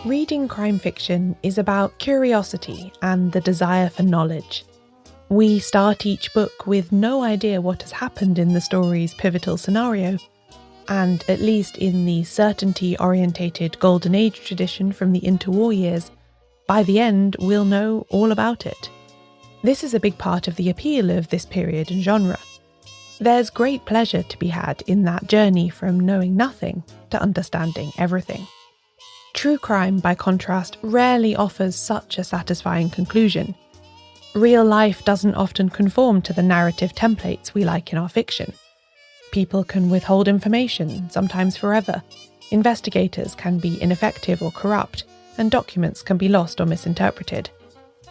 Reading crime fiction is about curiosity and the desire for knowledge. We start each book with no idea what has happened in the story's pivotal scenario, and at least in the certainty-orientated Golden Age tradition from the interwar years, by the end we'll know all about it. This is a big part of the appeal of this period and genre. There's great pleasure to be had in that journey from knowing nothing to understanding everything. True crime, by contrast, rarely offers such a satisfying conclusion. Real life doesn't often conform to the narrative templates we like in our fiction. People can withhold information, sometimes forever. Investigators can be ineffective or corrupt, and documents can be lost or misinterpreted.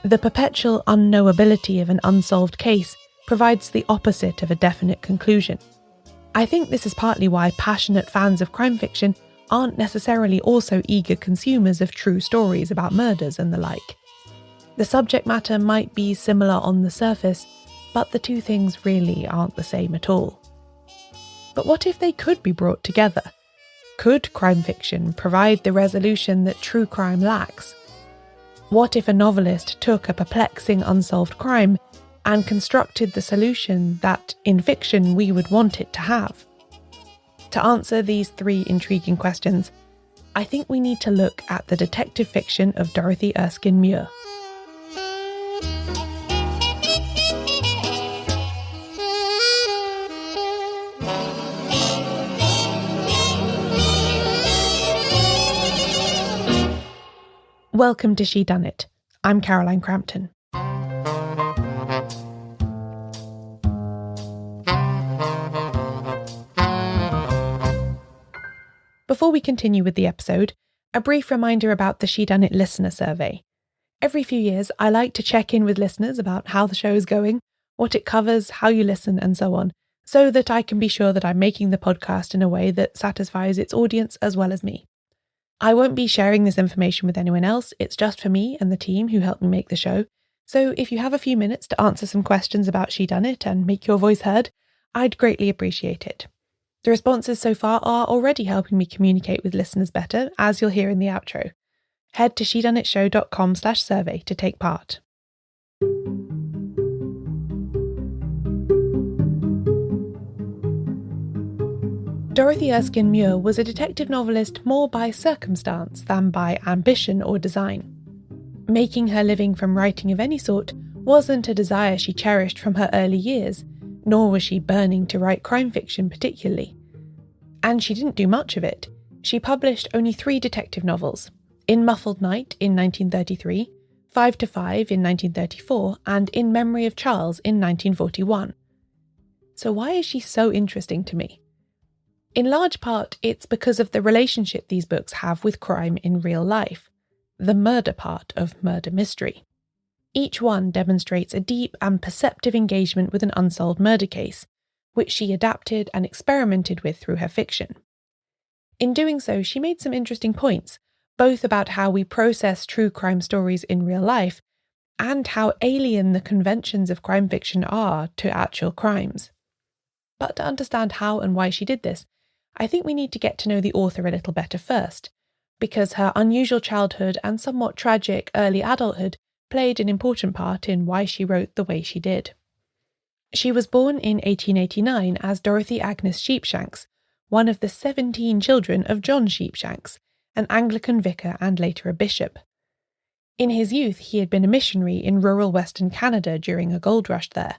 The perpetual unknowability of an unsolved case provides the opposite of a definite conclusion. I think this is partly why passionate fans of crime fiction aren't necessarily also eager consumers of true stories about murders and the like. The subject matter might be similar on the surface, but the two things really aren't the same at all. But what if they could be brought together? Could crime fiction provide the resolution that true crime lacks? What if a novelist took a perplexing unsolved crime and constructed the solution that, in fiction, we would want it to have? To answer these three intriguing questions, I think we need to look at the detective fiction of Dorothy Erskine Muir. Welcome to Shedunnit. I'm Caroline Crampton. Before we continue with the episode, a brief reminder about the Shedunnit listener survey. Every few years, I like to check in with listeners about how the show is going, what it covers, how you listen, and so on, so that I can be sure that I'm making the podcast in a way that satisfies its audience as well as me. I won't be sharing this information with anyone else, it's just for me and the team who helped me make the show, so if you have a few minutes to answer some questions about Shedunnit and make your voice heard, I'd greatly appreciate it. The responses so far are already helping me communicate with listeners better, as you'll hear in the outro. Head to shedunnitshow.com/survey to take part. Dorothy Erskine Muir was a detective novelist more by circumstance than by ambition or design. Making her living from writing of any sort wasn't a desire she cherished from her early years, nor was she burning to write crime fiction particularly. And she didn't do much of it. She published only 3 detective novels: In Muffled Night in 1933, 5 to 5 in 1934, and In Memory of Charles in 1941. So why is she so interesting to me? In large part, it's because of the relationship these books have with crime in real life, the murder part of murder mystery. Each one demonstrates a deep and perceptive engagement with an unsolved murder case, which she adapted and experimented with through her fiction. In doing so, she made some interesting points, both about how we process true crime stories in real life and how alien the conventions of crime fiction are to actual crimes. But to understand how and why she did this, I think we need to get to know the author a little better first, because her unusual childhood and somewhat tragic early adulthood played an important part in why she wrote the way she did. She was born in 1889 as Dorothy Agnes Sheepshanks, one of the 17 children of John Sheepshanks, an Anglican vicar and later a bishop. In his youth, he had been a missionary in rural Western Canada during a gold rush there,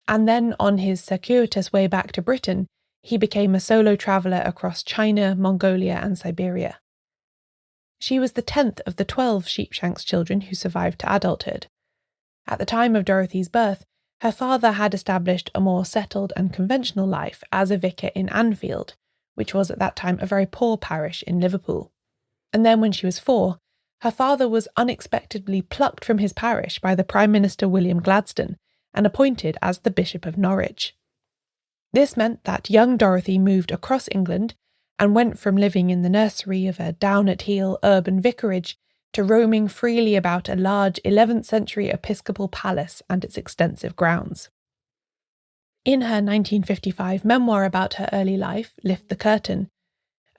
and then on his circuitous way back to Britain, he became a solo traveller across China, Mongolia and Siberia. She was the 10th of the 12 Sheepshanks children who survived to adulthood. At the time of Dorothy's birth, her father had established a more settled and conventional life as a vicar in Anfield, which was at that time a very poor parish in Liverpool. And then when she was 4, her father was unexpectedly plucked from his parish by the Prime Minister William Gladstone and appointed as the Bishop of Norwich. This meant that young Dorothy moved across England and went from living in the nursery of a down-at-heel urban vicarage to roaming freely about a large 11th century episcopal palace and its extensive grounds. In her 1955 memoir about her early life, Lift the Curtain,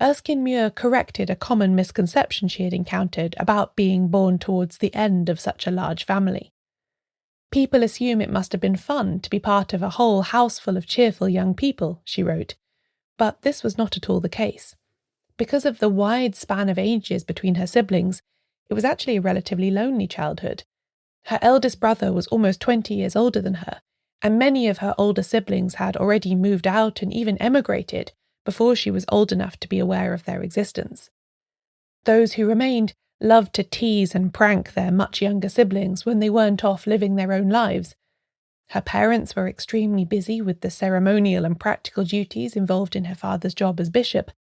Erskine Muir corrected a common misconception she had encountered about being born towards the end of such a large family. "People assume it must have been fun to be part of a whole house full of cheerful young people," she wrote, but this was not at all the case. Because of the wide span of ages between her siblings, it was actually a relatively lonely childhood. Her eldest brother was almost 20 years older than her, and many of her older siblings had already moved out and even emigrated before she was old enough to be aware of their existence. Those who remained loved to tease and prank their much younger siblings when they weren't off living their own lives. Her parents were extremely busy with the ceremonial and practical duties involved in her father's job as bishop,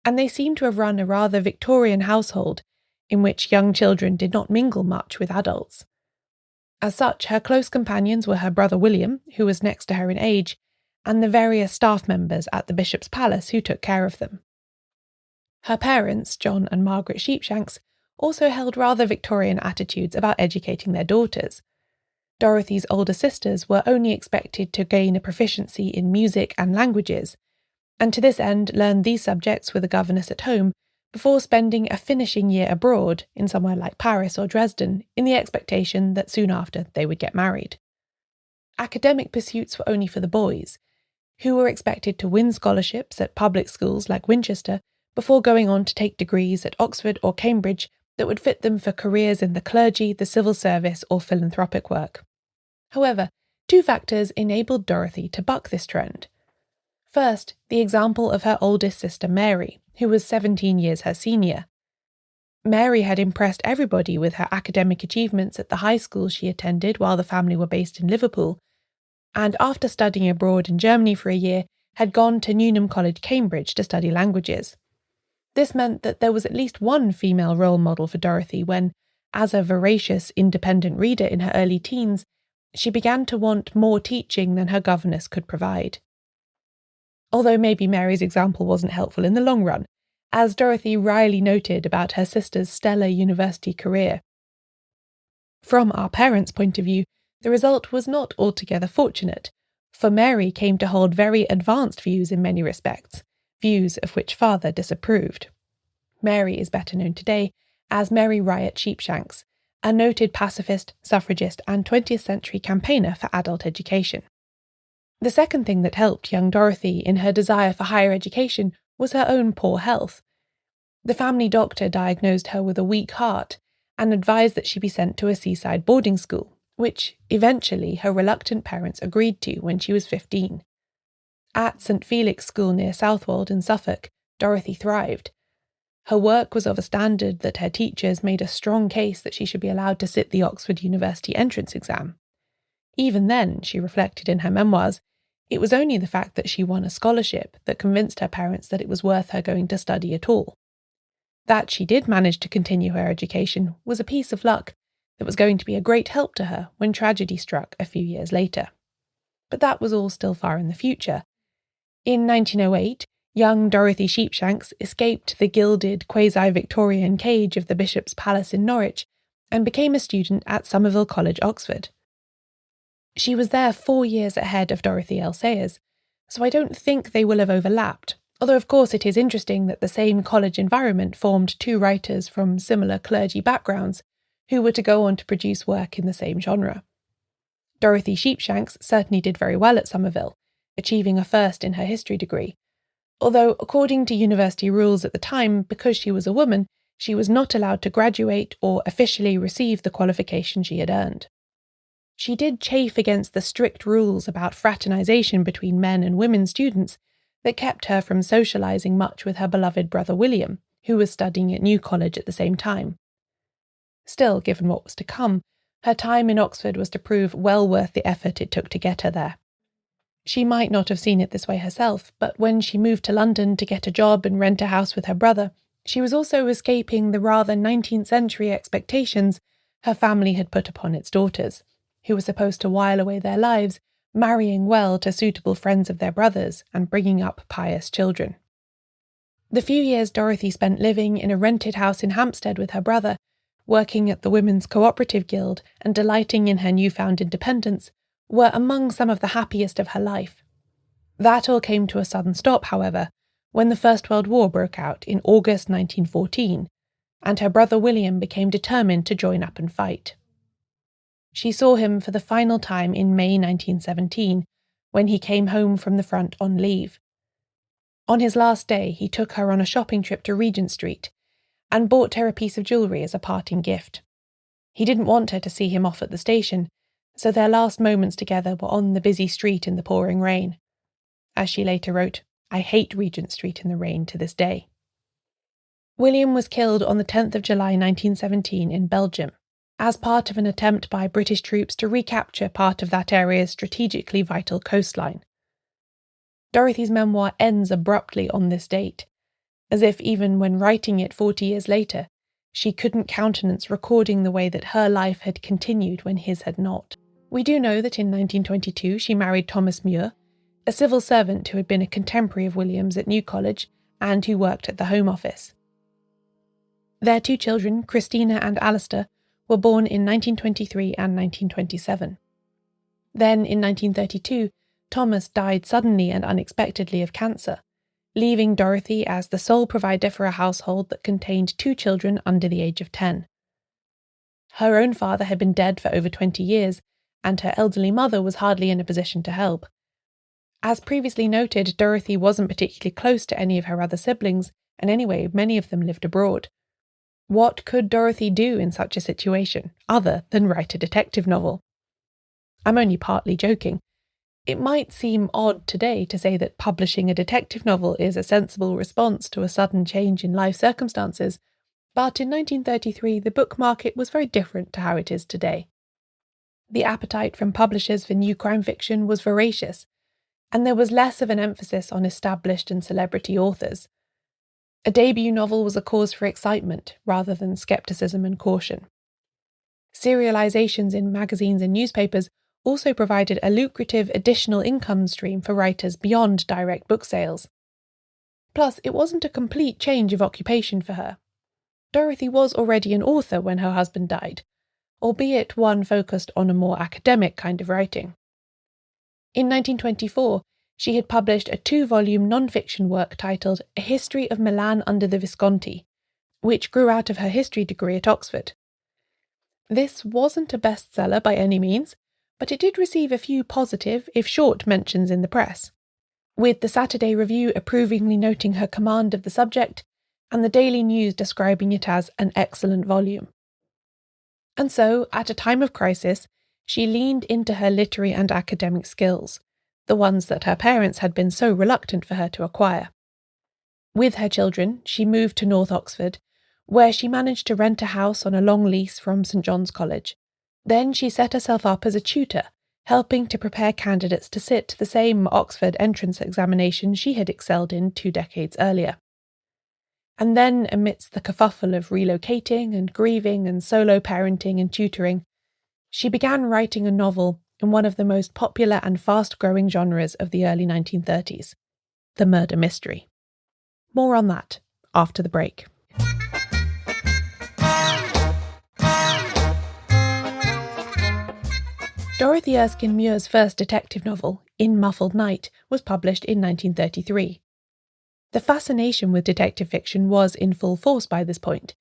and they seem to have run a rather Victorian household in which young children did not mingle much with adults. As such, her close companions were her brother William, who was next to her in age, and the various staff members at the bishop's palace who took care of them. Her parents, John and Margaret Sheepshanks, also held rather Victorian attitudes about educating their daughters. Dorothy's older sisters were only expected to gain a proficiency in music and languages, and to this end learned these subjects with a governess at home before spending a finishing year abroad in somewhere like Paris or Dresden in the expectation that soon after they would get married. Academic pursuits were only for the boys, who were expected to win scholarships at public schools like Winchester before going on to take degrees at Oxford or Cambridge that would fit them for careers in the clergy, the civil service, or philanthropic work. However, two factors enabled Dorothy to buck this trend. First, the example of her oldest sister Mary, who was 17 years her senior. Mary had impressed everybody with her academic achievements at the high school she attended while the family were based in Liverpool, and after studying abroad in Germany for a year, had gone to Newnham College, Cambridge to study languages. This meant that there was at least one female role model for Dorothy when, as a voracious, independent reader in her early teens, she began to want more teaching than her governess could provide. Although maybe Mary's example wasn't helpful in the long run, as Dorothy wryly noted about her sister's stellar university career. From our parents' point of view, the result was not altogether fortunate, for Mary came to hold very advanced views in many respects, views of which father disapproved. Mary is better known today as Mary Riot Sheepshanks, a noted pacifist, suffragist, and 20th century campaigner for adult education. The second thing that helped young Dorothy in her desire for higher education was her own poor health. The family doctor diagnosed her with a weak heart and advised that she be sent to a seaside boarding school, which eventually her reluctant parents agreed to when she was 15. At St. Felix School near Southwold in Suffolk, Dorothy thrived. Her work was of a standard that her teachers made a strong case that she should be allowed to sit the Oxford University entrance exam. Even then, she reflected in her memoirs, it was only the fact that she won a scholarship that convinced her parents that it was worth her going to study at all. That she did manage to continue her education was a piece of luck that was going to be a great help to her when tragedy struck a few years later. But that was all still far in the future. In 1908, young Dorothy Sheepshanks escaped the gilded, quasi-Victorian cage of the Bishop's Palace in Norwich and became a student at Somerville College, Oxford. She was there 4 years ahead of Dorothy L. Sayers, so I don't think they will have overlapped, although of course it is interesting that the same college environment formed two writers from similar clergy backgrounds who were to go on to produce work in the same genre. Dorothy Sheepshanks certainly did very well at Somerville, achieving a first in her history degree, although according to university rules at the time, because she was a woman, she was not allowed to graduate or officially receive the qualification she had earned. She did chafe against the strict rules about fraternization between men and women students that kept her from socializing much with her beloved brother William, who was studying at New College at the same time. Still, given what was to come, her time in Oxford was to prove well worth the effort it took to get her there. She might not have seen it this way herself, but when she moved to London to get a job and rent a house with her brother, she was also escaping the rather 19th century expectations her family had put upon its daughters, who were supposed to while away their lives, marrying well to suitable friends of their brothers and bringing up pious children. The few years Dorothy spent living in a rented house in Hampstead with her brother, working at the Women's Cooperative Guild and delighting in her newfound independence, were among some of the happiest of her life. That all came to a sudden stop, however, when the First World War broke out in August 1914, and her brother William became determined to join up and fight. She saw him for the final time in May 1917, when he came home from the front on leave. On his last day, he took her on a shopping trip to Regent Street and bought her a piece of jewellery as a parting gift. He didn't want her to see him off at the station, so their last moments together were on the busy street in the pouring rain. As she later wrote, "I hate Regent Street in the rain to this day." William was killed on the 10th of July 1917 in Belgium, as part of an attempt by British troops to recapture part of that area's strategically vital coastline. Dorothy's memoir ends abruptly on this date, as if even when writing it 40 years later, she couldn't countenance recording the way that her life had continued when his had not. We do know that in 1922 she married Thomas Muir, a civil servant who had been a contemporary of William's at New College and who worked at the Home Office. Their 2 children, Christina and Alistair, were born in 1923 and 1927. Then, in 1932, Thomas died suddenly and unexpectedly of cancer, leaving Dorothy as the sole provider for a household that contained 2 children under the age of 10. Her own father had been dead for over 20 years, and her elderly mother was hardly in a position to help. As previously noted, Dorothy wasn't particularly close to any of her other siblings, and anyway, many of them lived abroad. What could Dorothy do in such a situation, other than write a detective novel? I'm only partly joking. It might seem odd today to say that publishing a detective novel is a sensible response to a sudden change in life circumstances, but in 1933 the book market was very different to how it is today. The appetite from publishers for new crime fiction was voracious, and there was less of an emphasis on established and celebrity authors. A debut novel was a cause for excitement rather than skepticism and caution. Serializations in magazines and newspapers also provided a lucrative additional income stream for writers beyond direct book sales. Plus, it wasn't a complete change of occupation for her. Dorothy was already an author when her husband died, albeit one focused on a more academic kind of writing. In 1924, she had published a 2-volume non-fiction work titled A History of Milan under the Visconti, which grew out of her history degree at Oxford. This wasn't a bestseller by any means, but it did receive a few positive, if short, mentions in the press, with the Saturday Review approvingly noting her command of the subject and the Daily News describing it as an excellent volume. And so, at a time of crisis, she leaned into her literary and academic skills, the ones that her parents had been so reluctant for her to acquire. With her children, she moved to North Oxford, where she managed to rent a house on a long lease from St John's College. Then she set herself up as a tutor, helping to prepare candidates to sit the same Oxford entrance examination she had excelled in 2 decades earlier. And then, amidst the kerfuffle of relocating and grieving and solo parenting and tutoring, she began writing a novel in one of the most popular and fast-growing genres of the early 1930s, the murder mystery. More on that after the break. Dorothy Erskine Muir's first detective novel, In Muffled Night, was published in 1933. The fascination with detective fiction was in full force by this point,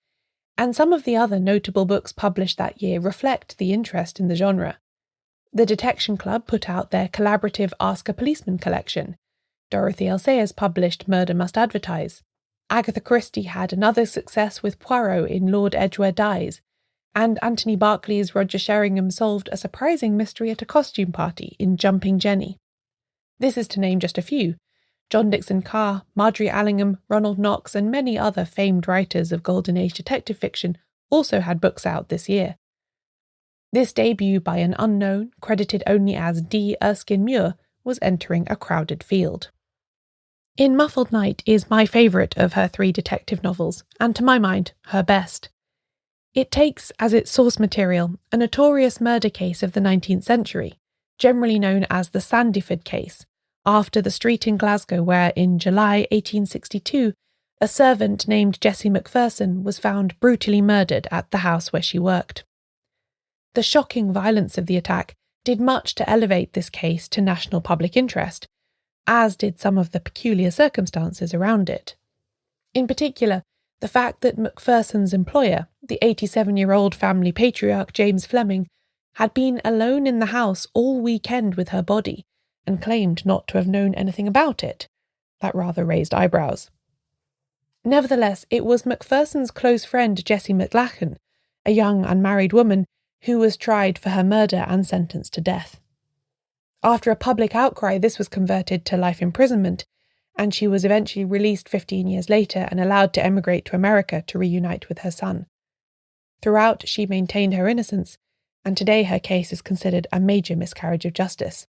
and some of the other notable books published that year reflect the interest in the genre. The Detection Club put out their collaborative Ask a Policeman collection. Dorothy L. Sayers published Murder Must Advertise. Agatha Christie had another success with Poirot in Lord Edgware Dies, and Anthony Berkeley's Roger Sheringham solved a surprising mystery at a costume party in Jumping Jenny. This is to name just a few. John Dickson Carr, Marjorie Allingham, Ronald Knox, and many other famed writers of Golden Age detective fiction also had books out this year. This debut by an unknown, credited only as D. Erskine Muir, was entering a crowded field. In Muffled Night is my favourite of her 3 detective novels, and to my mind, her best. It takes as its source material a notorious murder case of the 19th century, generally known as the Sandyford case, after the street in Glasgow where, in July 1862, a servant named Jessie Macpherson was found brutally murdered at the house where she worked. The shocking violence of the attack did much to elevate this case to national public interest, as did some of the peculiar circumstances around it. In particular, the fact that Macpherson's employer, the 87-year-old family patriarch James Fleming, had been alone in the house all weekend with her body and claimed not to have known anything about it. That rather raised eyebrows. Nevertheless, it was Macpherson's close friend Jessie McLoughlin, a young unmarried woman, who was tried for her murder and sentenced to death. After a public outcry, this was converted to life imprisonment, and she was eventually released 15 years later and allowed to emigrate to America to reunite with her son. Throughout, she maintained her innocence, and today her case is considered a major miscarriage of justice.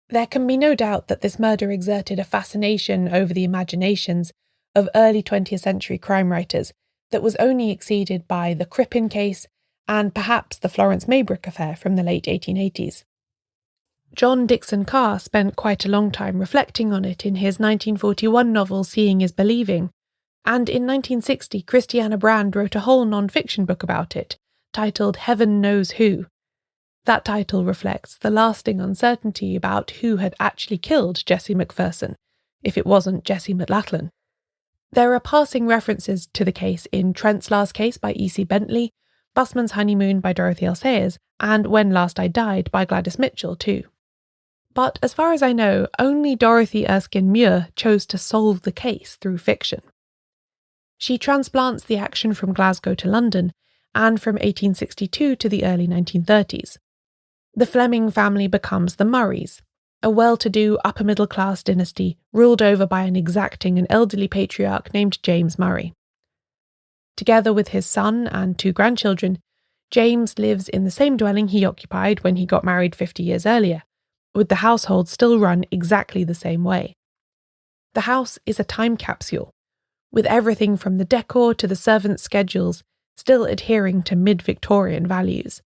There can be no doubt that this murder exerted a fascination over the imaginations of early 20th century crime writers that was only exceeded by the Crippen case and perhaps the Florence Maybrick affair from the late 1880s. John Dickson Carr spent quite a long time reflecting on it in his 1941 novel Seeing is Believing, and in 1960 Christiana Brand wrote a whole non-fiction book about it, titled Heaven Knows Who. That title reflects the lasting uncertainty about who had actually killed Jessie Macpherson, if it wasn't Jessie McLoughlin. There are passing references to the case in Trent's Last Case by E.C. Bentley, Busman's Honeymoon by Dorothy L. Sayers, and When Last I Died by Gladys Mitchell too. But as far as I know, only Dorothy Erskine Muir chose to solve the case through fiction. She transplants the action from Glasgow to London, and from 1862 to the early 1930s. The Fleming family becomes the Murrays, a well-to-do upper-middle-class dynasty ruled over by an exacting and elderly patriarch named James Murray. Together with his son and 2 grandchildren, James lives in the same dwelling he occupied when he got married 50 years earlier, with the household still run exactly the same way. The house is a time capsule, with everything from the decor to the servants' schedules still adhering to mid-Victorian values.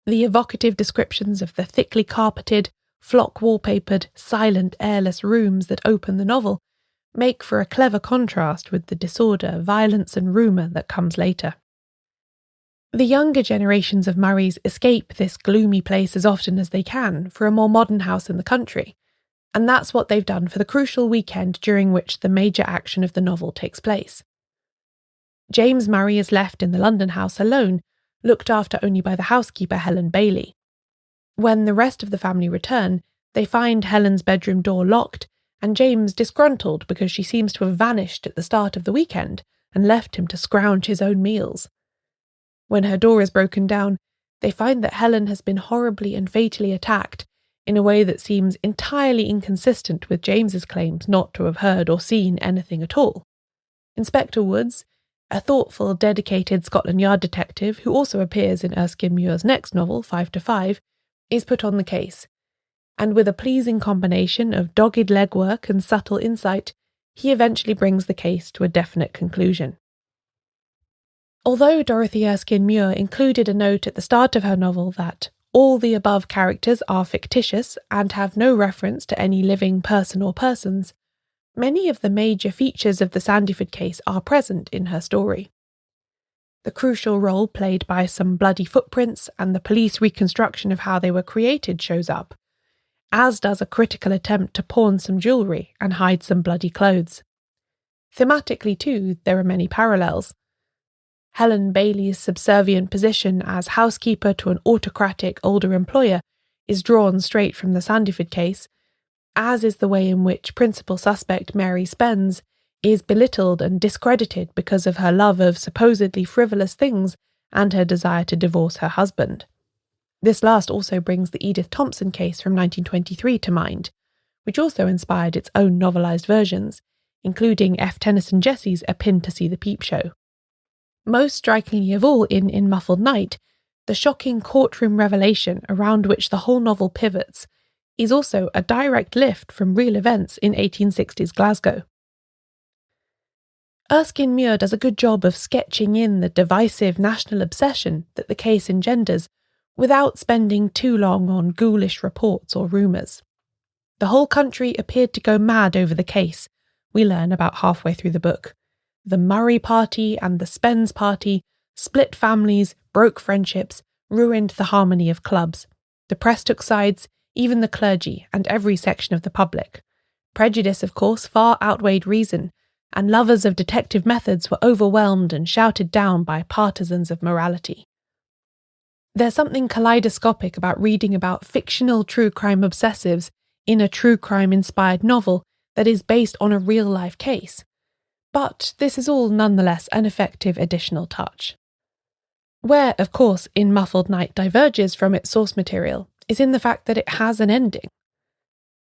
The evocative descriptions of the thickly carpeted, flock-wallpapered, silent, airless rooms that open the novel make for a clever contrast with the disorder, violence and rumour that comes later. The younger generations of Murrays escape this gloomy place as often as they can for a more modern house in the country, and that's what they've done for the crucial weekend during which the major action of the novel takes place. James Murray is left in the London house alone, looked after only by the housekeeper Helen Bailey. When the rest of the family return, they find Helen's bedroom door locked and James disgruntled because she seems to have vanished at the start of the weekend and left him to scrounge his own meals. When her door is broken down, they find that Helen has been horribly and fatally attacked in a way that seems entirely inconsistent with James's claims not to have heard or seen anything at all. Inspector Woods, a thoughtful, dedicated Scotland Yard detective who also appears in Erskine Muir's next novel, 5 to 5, is put on the case, and with a pleasing combination of dogged legwork and subtle insight, he eventually brings the case to a definite conclusion. Although Dorothy Erskine Muir included a note at the start of her novel that all the above characters are fictitious and have no reference to any living person or persons, many of the major features of the Sandyford case are present in her story. The crucial role played by some bloody footprints and the police reconstruction of how they were created shows up, as does a critical attempt to pawn some jewellery and hide some bloody clothes. Thematically too, there are many parallels. Helen Bailey's subservient position as housekeeper to an autocratic older employer is drawn straight from the Sandyford case, as is the way in which principal suspect Mary Spence is belittled and discredited because of her love of supposedly frivolous things and her desire to divorce her husband. This last also brings the Edith Thompson case from 1923 to mind, which also inspired its own novelised versions, including F. Tennyson Jesse's A Pin to See the Peep Show. Most strikingly of all in Muffled Night, the shocking courtroom revelation around which the whole novel pivots is also a direct lift from real events in 1860s Glasgow. Erskine Muir does a good job of sketching in the divisive national obsession that the case engenders without spending too long on ghoulish reports or rumours. The whole country appeared to go mad over the case, we learn about halfway through the book. The Murray party and the Spence party split families, broke friendships, ruined the harmony of clubs. The press took sides, even the clergy and every section of the public. Prejudice, of course, far outweighed reason, and lovers of detective methods were overwhelmed and shouted down by partisans of morality. There's something kaleidoscopic about reading about fictional true crime obsessives in a true crime-inspired novel that is based on a real-life case. But this is all nonetheless an effective additional touch. Where, of course, In Muffled Night diverges from its source material is in the fact that it has an ending.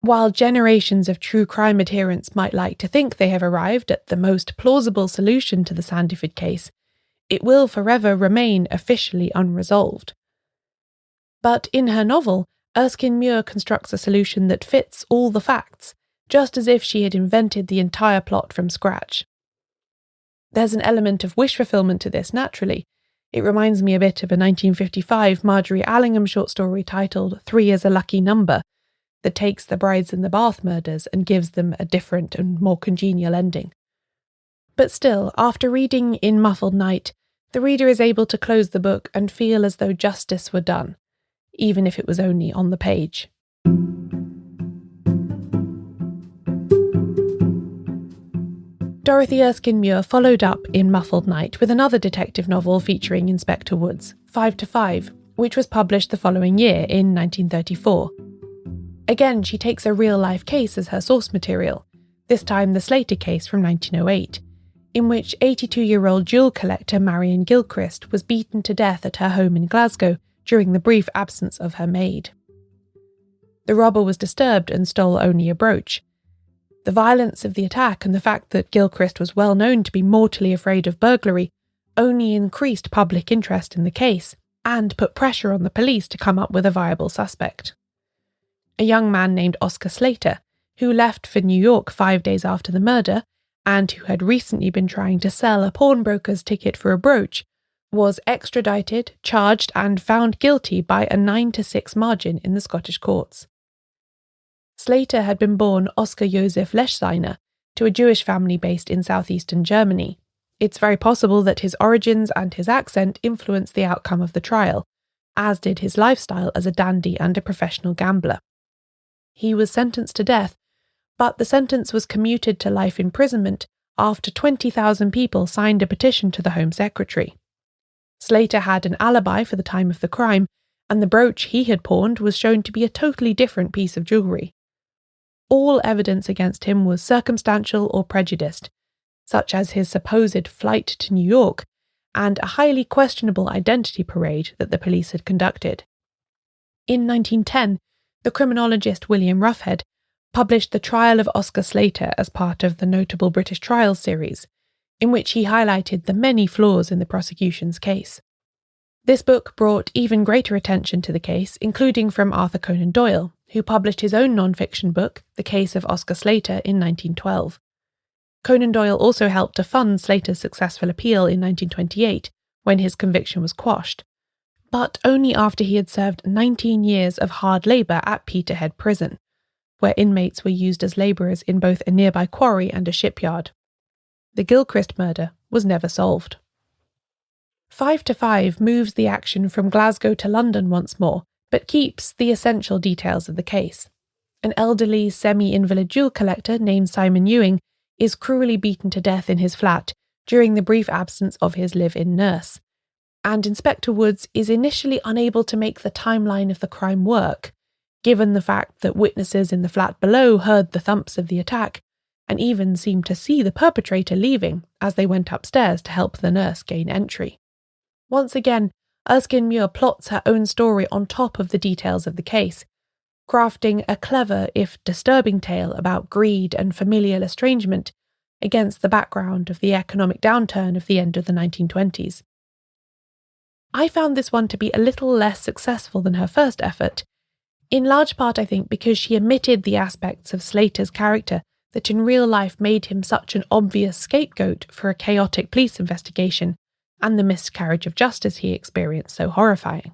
While generations of true crime adherents might like to think they have arrived at the most plausible solution to the Sandyford case, it will forever remain officially unresolved. But in her novel, Erskine Muir constructs a solution that fits all the facts, just as if she had invented the entire plot from scratch. There's an element of wish fulfillment to this, naturally. It reminds me a bit of a 1955 Marjorie Allingham short story titled 3 is a Lucky Number, that takes the Brides in the Bath murders and gives them a different and more congenial ending. But still, after reading In Muffled Night, the reader is able to close the book and feel as though justice were done, even if it was only on the page. Dorothy Erskine Muir followed up In Muffled Night with another detective novel featuring Inspector Woods, 5 to 5, which was published the following year in 1934. Again, she takes a real-life case as her source material, this time the Slater case from 1908, in which 82-year-old jewel collector Marion Gilchrist was beaten to death at her home in Glasgow during the brief absence of her maid. The robber was disturbed and stole only a brooch. The violence of the attack and the fact that Gilchrist was well known to be mortally afraid of burglary only increased public interest in the case and put pressure on the police to come up with a viable suspect. A young man named Oscar Slater, who left for New York 5 days after the murder, and who had recently been trying to sell a pawnbroker's ticket for a brooch, was extradited, charged and found guilty by a 9-6 margin in the Scottish courts. Slater had been born Oskar Josef Lechsteiner to a Jewish family based in southeastern Germany. It's very possible that his origins and his accent influenced the outcome of the trial, as did his lifestyle as a dandy and a professional gambler. He was sentenced to death, but the sentence was commuted to life imprisonment after 20,000 people signed a petition to the Home Secretary. Slater had an alibi for the time of the crime, and the brooch he had pawned was shown to be a totally different piece of jewellery. All evidence against him was circumstantial or prejudiced, such as his supposed flight to New York and a highly questionable identity parade that the police had conducted. In 1910, the criminologist William Ruffhead published The Trial of Oscar Slater as part of the Notable British Trials series, in which he highlighted the many flaws in the prosecution's case. This book brought even greater attention to the case, including from Arthur Conan Doyle, who published his own non-fiction book, The Case of Oscar Slater, in 1912. Conan Doyle also helped to fund Slater's successful appeal in 1928, when his conviction was quashed, but only after he had served 19 years of hard labour at Peterhead Prison, where inmates were used as labourers in both a nearby quarry and a shipyard. The Gilchrist murder was never solved. 5 to 5 moves the action from Glasgow to London once more, but keeps the essential details of the case. An elderly, semi-invalid jewel collector named Simon Ewing is cruelly beaten to death in his flat during the brief absence of his live-in nurse, and Inspector Woods is initially unable to make the timeline of the crime work, given the fact that witnesses in the flat below heard the thumps of the attack and even seemed to see the perpetrator leaving as they went upstairs to help the nurse gain entry. Once again, Erskine Muir plots her own story on top of the details of the case, crafting a clever, if disturbing tale about greed and familial estrangement against the background of the economic downturn of the end of the 1920s. I found this one to be a little less successful than her first effort, in large part, I think, because she omitted the aspects of Slater's character that in real life made him such an obvious scapegoat for a chaotic police investigation and the miscarriage of justice he experienced so horrifying.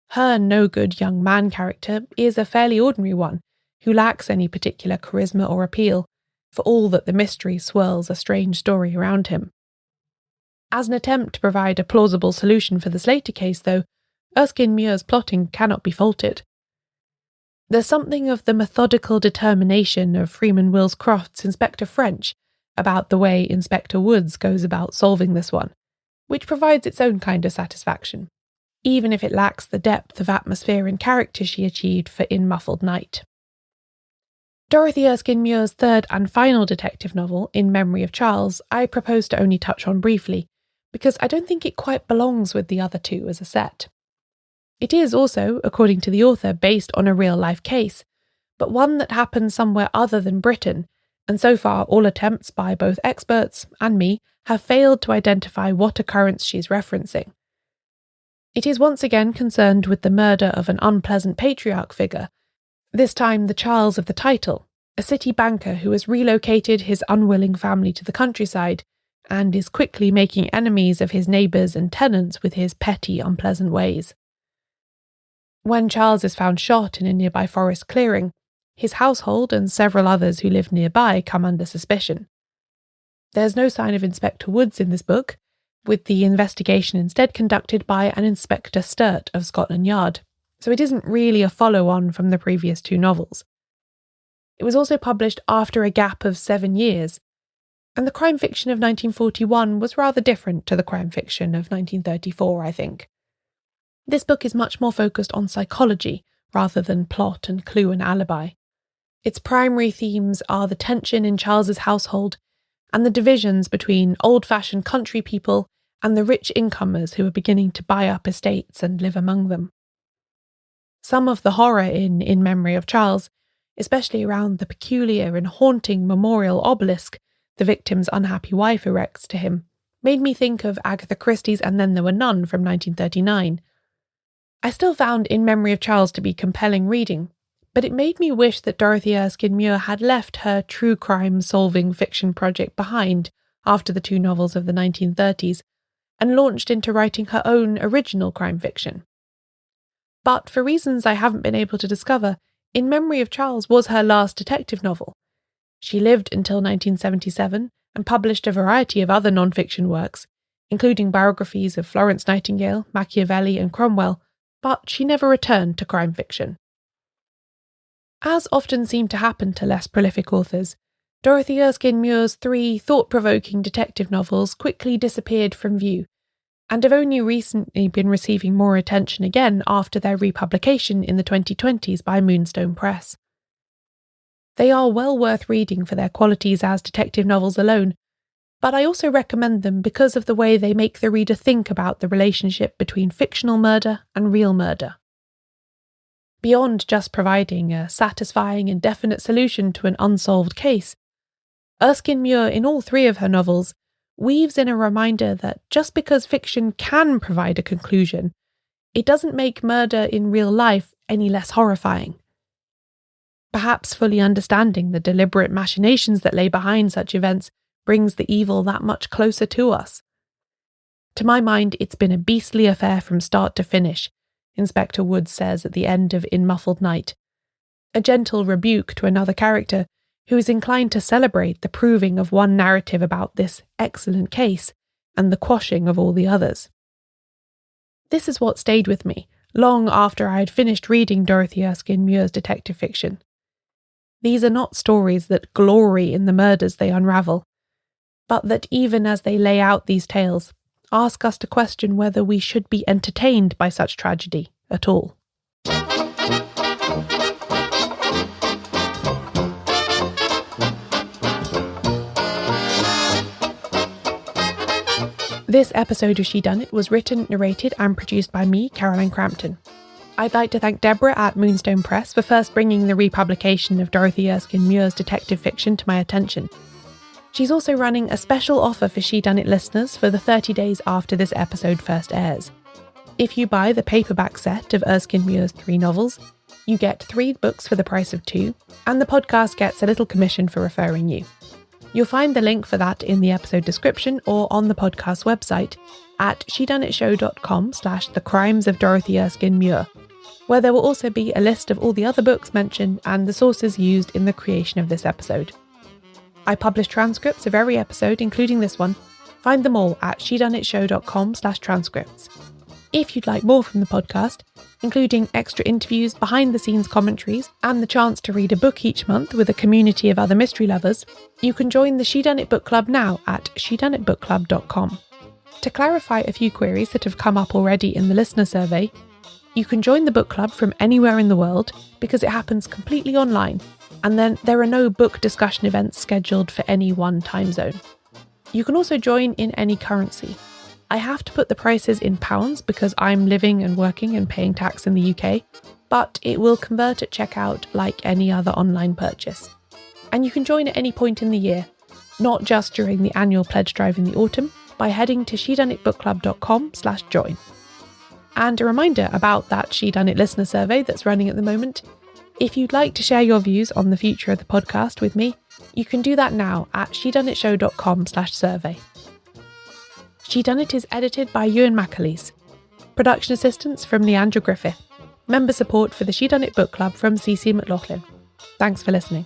Her no-good young man character is a fairly ordinary one, who lacks any particular charisma or appeal, for all that the mystery swirls a strange story around him. As an attempt to provide a plausible solution for the Slater case, though, Erskine Muir's plotting cannot be faulted. There's something of the methodical determination of Freeman Wills Croft's Inspector French about the way Inspector Woods goes about solving this one, which provides its own kind of satisfaction, even if it lacks the depth of atmosphere and character she achieved for In Muffled Night. Dorothy Erskine Muir's third and final detective novel, In Memory of Charles, I propose to only touch on briefly, because I don't think it quite belongs with the other two as a set. It is also, according to the author, based on a real-life case, but one that happened somewhere other than Britain, and so far all attempts by both experts and me have failed to identify what occurrence she's referencing. It is once again concerned with the murder of an unpleasant patriarch figure, this time the Charles of the title, a city banker who has relocated his unwilling family to the countryside and is quickly making enemies of his neighbours and tenants with his petty, unpleasant ways. When Charles is found shot in a nearby forest clearing, his household and several others who live nearby come under suspicion. There's no sign of Inspector Woods in this book, with the investigation instead conducted by an Inspector Sturt of Scotland Yard, so it isn't really a follow-on from the previous two novels. It was also published after a gap of 7 years, and the crime fiction of 1941 was rather different to the crime fiction of 1934, I think. This book is much more focused on psychology rather than plot and clue and alibi. Its primary themes are the tension in Charles's household and the divisions between old-fashioned country people and the rich incomers who are beginning to buy up estates and live among them. Some of the horror in Memory of Charles, especially around the peculiar and haunting memorial obelisk the victim's unhappy wife erects to him, made me think of Agatha Christie's And Then There Were None from 1939. I still found In Memory of Charles to be compelling reading, but it made me wish that Dorothy Erskine Muir had left her true crime solving fiction project behind after the two novels of the 1930s and launched into writing her own original crime fiction. But for reasons I haven't been able to discover, In Memory of Charles was her last detective novel. She lived until 1977 and published a variety of other non-fiction works, including biographies of Florence Nightingale, Machiavelli and Cromwell, but she never returned to crime fiction. As often seemed to happen to less prolific authors, Dorothy Erskine Muir's 3 thought-provoking detective novels quickly disappeared from view, and have only recently been receiving more attention again after their republication in the 2020s by Moonstone Press. They are well worth reading for their qualities as detective novels alone, but I also recommend them because of the way they make the reader think about the relationship between fictional murder and real murder. Beyond just providing a satisfying and definite solution to an unsolved case, Erskine Muir, in all 3 of her novels, weaves in a reminder that just because fiction can provide a conclusion, it doesn't make murder in real life any less horrifying. Perhaps fully understanding the deliberate machinations that lay behind such events brings the evil that much closer to us. To my mind, it's been a beastly affair from start to finish, Inspector Woods says at the end of In Muffled Night, a gentle rebuke to another character who is inclined to celebrate the proving of one narrative about this excellent case and the quashing of all the others. This is what stayed with me, long after I had finished reading Dorothy Erskine Muir's detective fiction. These are not stories that glory in the murders they unravel, but that even as they lay out these tales, ask us to question whether we should be entertained by such tragedy at all. This episode of Shedunnit was written, narrated and produced by me, Caroline Crampton. I'd like to thank Deborah at Moonstone Press for first bringing the republication of Dorothy Erskine Muir's detective fiction to my attention. She's also running a special offer for Shedunnit listeners for the 30 days after this episode first airs. If you buy the paperback set of Erskine Muir's 3 novels, you get 3 books for the price of 2, and the podcast gets a little commission for referring you. You'll find the link for that in the episode description or on the podcast website at shedunnitshow.com/The Crimes of Dorothy Erskine Muir, where there will also be a list of all the other books mentioned and the sources used in the creation of this episode. I publish transcripts of every episode, including this one. Find them all at shedunnitshow.com/transcripts. If you'd like more from the podcast, including extra interviews, behind-the-scenes commentaries, and the chance to read a book each month with a community of other mystery lovers, you can join the Shedunnit Book Club now at shedunnitbookclub.com. To clarify a few queries that have come up already in the listener survey, you can join the book club from anywhere in the world because it happens completely online, and then there are no book discussion events scheduled for any one time zone. You can also join in any currency. I have to put the prices in pounds because I'm living and working and paying tax in the UK, but it will convert at checkout like any other online purchase. And you can join at any point in the year, not just during the annual pledge drive in the autumn, by heading to shedunnitbookclub.com/join. And a reminder about that Shedunnit listener survey that's running at the moment. If you'd like to share your views on the future of the podcast with me, you can do that now at shedunnitshow.com/survey. Shedunnit is edited by Euan MacAleece. Production assistance from Leandra Griffith. Member support for the Shedunnit Book Club from CC McLoughlin. Thanks for listening.